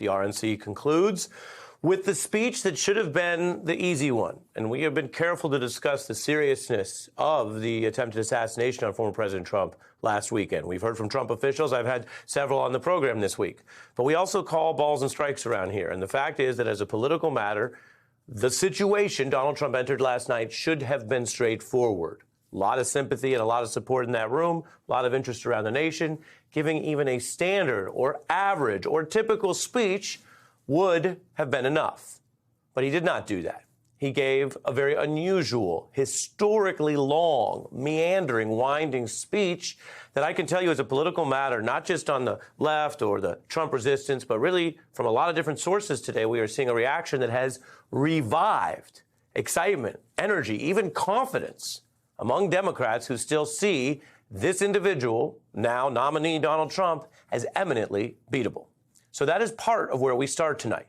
The RNC concludes with the speech that should have been the easy one. And we have been careful to discuss the seriousness of the attempted assassination on former President Trump last weekend. We've heard from Trump officials. I've had several on the program this week. But we also call balls and strikes around here. And the fact is that as a political matter, the situation Donald Trump entered last night should have been straightforward. A lot of sympathy and a lot of support in that room, a lot of interest around the nation. Giving even a standard or average or typical speech would have been enough. But he did not do that. He gave a very unusual, historically long, meandering, winding speech that I can tell you is a political matter, not just on the left or the Trump resistance, but really from a lot of different sources today, we are seeing a reaction that has revived excitement, energy, even confidence among Democrats who still see this individual, now nominee Donald Trump, as eminently beatable. So that is part of where we start tonight.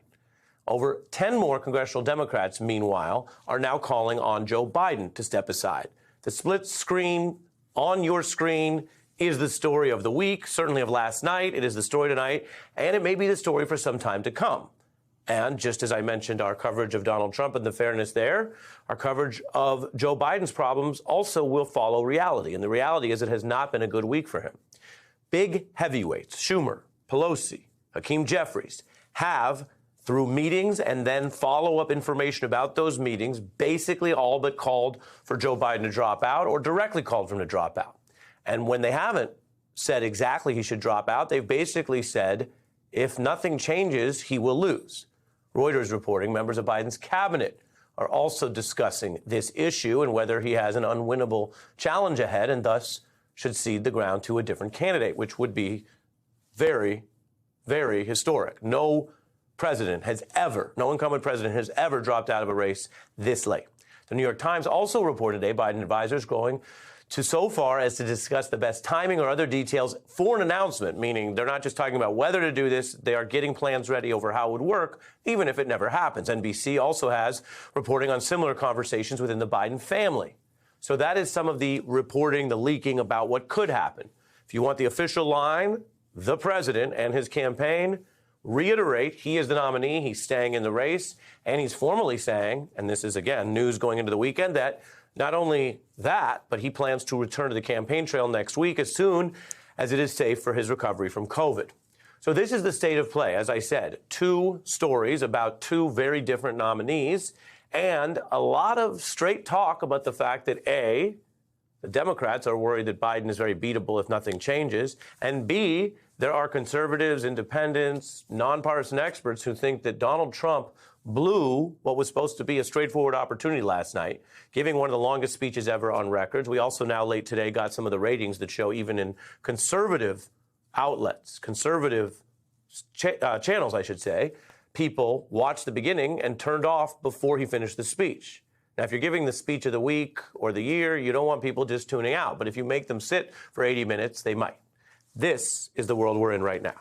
Over 10 more congressional Democrats, meanwhile, are now calling on Joe Biden to step aside. The split screen on your screen is the story of the week, certainly of last night. It is the story tonight, and it may be the story for some time to come. And just as I mentioned, our coverage of Donald Trump and the fairness there, our coverage of Joe Biden's problems also will follow reality. And the reality is it has not been a good week for him. Big heavyweights, Schumer, Pelosi, Hakeem Jeffries, have, through meetings and then follow-up information about those meetings, basically all but called for Joe Biden to drop out or directly called for him to drop out. And when they haven't said exactly he should drop out, they've basically said if nothing changes, he will lose. Reuters reporting members of Biden's cabinet are also discussing this issue and whether he has an unwinnable challenge ahead and thus should cede the ground to a different candidate, which would be very, very historic. No incumbent president has ever dropped out of a race this late. The New York Times also reported today Biden advisors going to so far as to discuss the best timing or other details for an announcement, meaning they're not just talking about whether to do this, they are getting plans ready over how it would work, even if it never happens. NBC also has reporting on similar conversations within the Biden family. So that is some of the reporting, the leaking about what could happen. If you want the official line, the president and his campaign reiterate he is the nominee, he's staying in the race, and he's formally saying, and this is, again, news going into the weekend, that not only that, but he plans to return to the campaign trail next week as soon as it is safe for his recovery from COVID. So this is the state of play. As I said, two stories about two very different nominees and a lot of straight talk about the fact that, A, the Democrats are worried that Biden is very beatable if nothing changes, and B, there are conservatives, independents, nonpartisan experts who think that Donald Trump blew what was supposed to be a straightforward opportunity last night, giving one of the longest speeches ever on record. We also now late today got some of the ratings that show even in conservative outlets, conservative channels, I should say, people watched the beginning and turned off before he finished the speech. Now, if you're giving the speech of the week or the year, you don't want people just tuning out. But if you make them sit for 80 minutes, they might. This is the world we're in right now.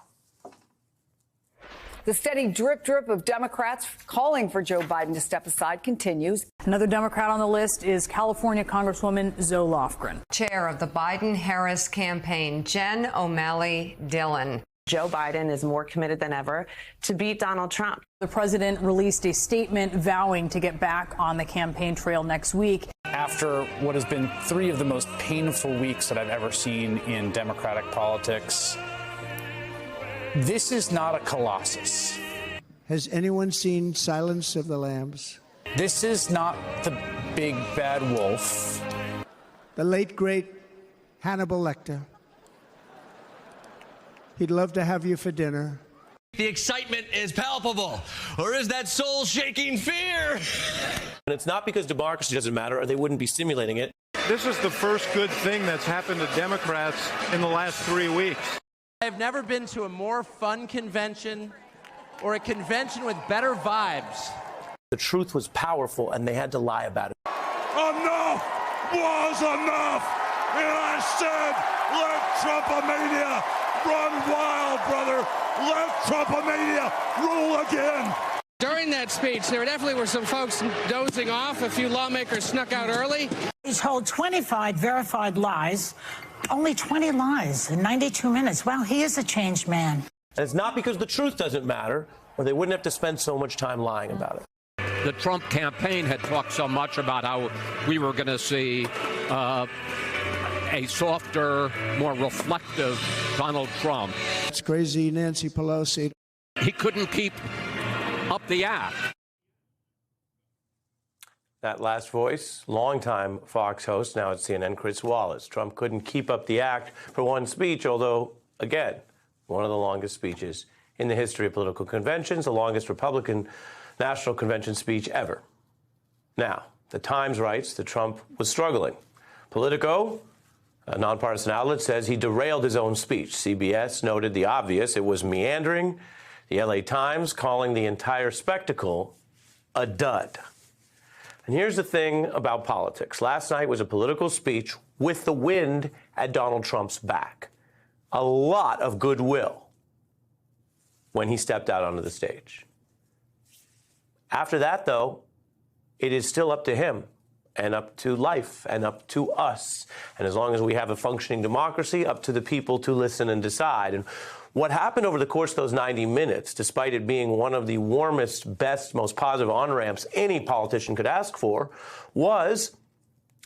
The steady drip of Democrats calling for Joe Biden to step aside continues. Another Democrat on the list is California Congresswoman Zoe Lofgren. Chair of the Biden-Harris campaign, Jen O'Malley Dillon. Joe Biden is more committed than ever to beat Donald Trump. The president released a statement vowing to get back on the campaign trail next week. After what has been three of the most painful weeks that I've ever seen in Democratic politics, this is not a colossus. Has anyone seen Silence of the Lambs? This is not the big bad wolf. The late, great Hannibal Lecter. He'd love to have you for dinner. The excitement is palpable, or is that soul-shaking fear? And it's not because democracy doesn't matter or they wouldn't be simulating it. This is the first good thing that's happened to Democrats in the last 3 weeks. I've never been to a more fun convention or a convention with better vibes. The truth was powerful and they had to lie about it. Enough was enough! And I said, let Trumpomania run wild, brother! Let Trumpomania rule again! During that speech, there definitely were some folks dozing off. A few lawmakers snuck out early. He's told 25 verified lies, only 20 lies in 92 minutes. Well, he is a changed man. And it's not because the truth doesn't matter, or they wouldn't have to spend so much time lying about it. The Trump campaign had talked so much about how we were going to see a softer, more reflective Donald Trump. It's crazy, Nancy Pelosi. He couldn't keep up the act. That last voice, longtime Fox host, now at CNN, Chris Wallace. Trump couldn't keep up the act for one speech, although, again, one of the longest speeches in the history of political conventions, the longest Republican National Convention speech ever. Now, the Times writes that Trump was struggling. Politico, a nonpartisan outlet, says he derailed his own speech. CBS noted the obvious. It was meandering. The LA Times calling the entire spectacle a dud. And here's the thing about politics. Last night was a political speech with the wind at Donald Trump's back. A lot of goodwill when he stepped out onto the stage. After that, though, it is still up to him and up to life and up to us. And as long as we have a functioning democracy, up to the people to listen and decide. And what happened over the course of those 90 minutes, despite it being one of the warmest, best, most positive on-ramps any politician could ask for, was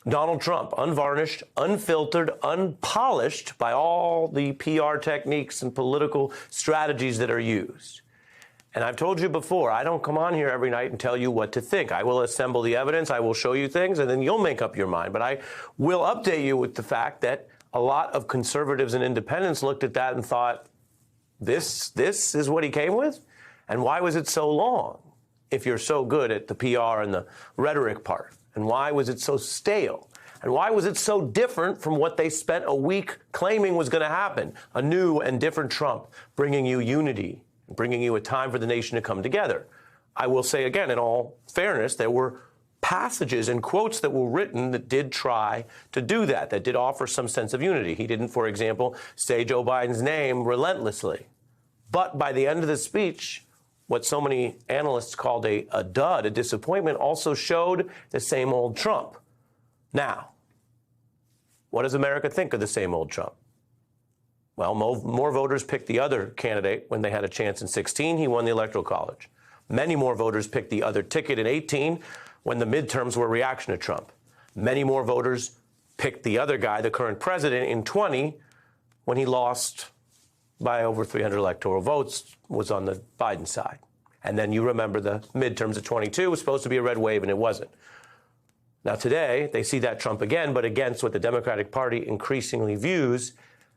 Donald Trump, unvarnished, unfiltered, unpolished by all the PR techniques and political strategies that are used. And I've told you before, I don't come on here every night and tell you what to think. I will assemble the evidence, I will show you things, and then you'll make up your mind. But I will update you with the fact that a lot of conservatives and independents looked at that and thought, this is what he came with? And why was it so long if you're so good at the PR and the rhetoric part? And why was it so stale? And why was it so different from what they spent a week claiming was going to happen? A new and different Trump, bringing you unity, bringing you a time for the nation to come together. I will say again, in all fairness, there were passages and quotes that were written that did try to do that did offer some sense of unity. He didn't, for example, say Joe Biden's name relentlessly. But by the end of the speech, what so many analysts called a dud, a disappointment, also showed the same old Trump. Now, what does America think of the same old Trump? Well, more voters picked the other candidate when they had a chance in 2016. He won the Electoral College. Many more voters picked the other ticket in 2018 when the midterms were a reaction to Trump. Many more voters picked the other guy, the current president, in 2020 when he lost by over 300 electoral votes, was on the Biden side. And then you remember the midterms of 22 was supposed to be a red wave, and it wasn't. Now today, they see that Trump again, but against what the Democratic Party increasingly views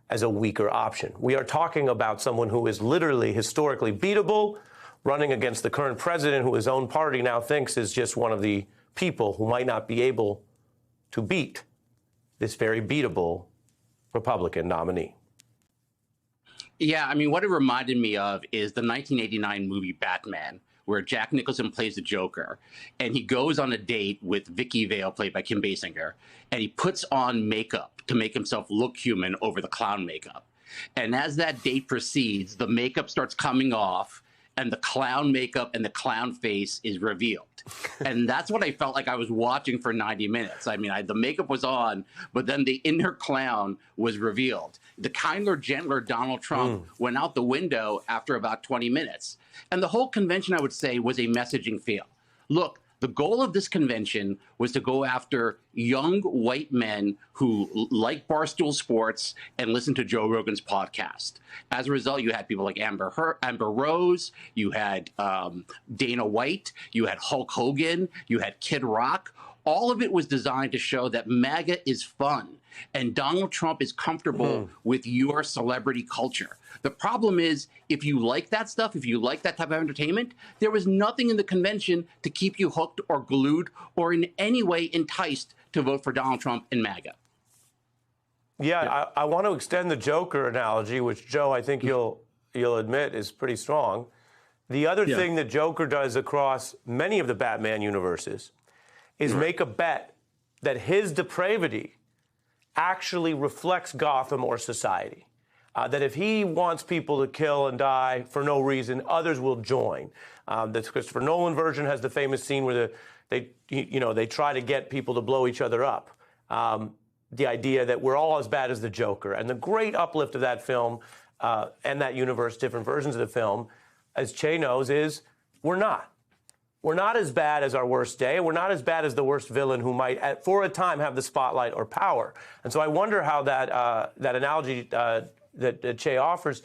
as a weaker option. We are talking about someone who is literally historically beatable, running against the current president who his own party now thinks is just one of the people who might not be able to beat this very beatable Republican nominee. Yeah, I mean, what it reminded me of is the 1989 movie Batman, where Jack Nicholson plays the Joker, and he goes on a date with Vicky Vale, played by Kim Basinger, and he puts on makeup to make himself look human over the clown makeup. And as that date proceeds, the makeup starts coming off, and the clown makeup and the clown face is revealed. And that's what I felt like I was watching for 90 minutes. I mean, the makeup was on, but then the inner clown was revealed. The kinder, gentler Donald Trump went out the window after about 20 minutes. And the whole convention, I would say, was a messaging fail. Look, the goal of this convention was to go after young white men who like Barstool Sports and listen to Joe Rogan's podcast. As a result, you had people like Amber Rose, you had Dana White, you had Hulk Hogan, you had Kid Rock. All of it was designed to show that MAGA is fun and Donald Trump is comfortable with your celebrity culture. The problem is, if you like that stuff, if you like that type of entertainment, there was nothing in the convention to keep you hooked or glued or in any way enticed to vote for Donald Trump and MAGA. Yeah, I want to extend the Joker analogy, which, Joe, I think you'll admit is pretty strong. The other thing that Joker does across many of the Batman universes is make a bet that his depravity actually reflects Gotham or society. That if he wants people to kill and die for no reason, others will join. The Christopher Nolan version has the famous scene where they try to get people to blow each other up. The idea that we're all as bad as the Joker. And the great uplift of that film and that universe, different versions of the film, as Che knows, is we're not. We're not as bad as our worst day. We're not as bad as the worst villain who might, for a time, have the spotlight or power. And so I wonder how that analogy that Che offers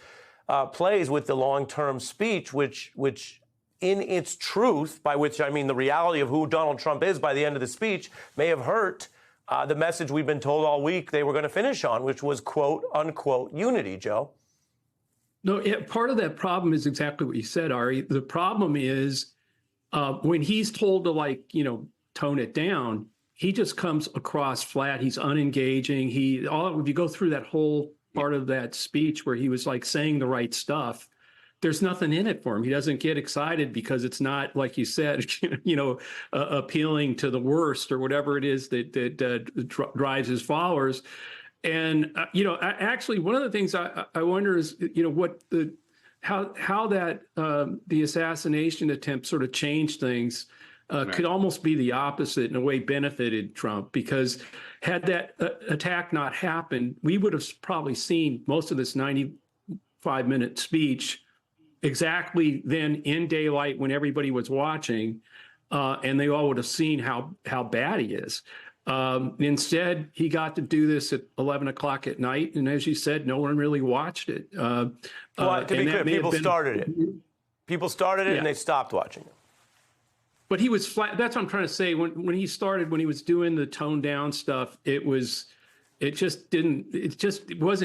plays with the long-term speech, which in its truth, by which I mean the reality of who Donald Trump is by the end of the speech, may have hurt the message we've been told all week they were going to finish on, which was quote unquote unity, Joe. No, part of that problem is exactly what you said, Ari. The problem is when he's told to tone it down, he just comes across flat. He's unengaging. If you go through that whole part of that speech where he was saying the right stuff, there's nothing in it for him. He doesn't get excited because it's not, like you said, appealing to the worst or whatever it is that drives his followers. And actually, one of the things I wonder is, how that the assassination attempt sort of changed things. Could almost be the opposite, in a way, benefited Trump, because had that attack not happened, we would have probably seen most of this 95-minute speech exactly then in daylight when everybody was watching, and they all would have seen how bad he is. Instead, he got to do this at 11 o'clock at night, and as you said, no one really watched it. Well, to be clear, people started it. People started it, and they stopped watching it. But he was flat. That's what I'm trying to say. When he started, when he was doing the toned down stuff, it wasn't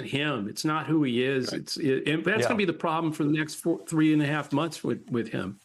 him. It's not who he is. Right. And that's going to be the problem for the next 3.5 months with him.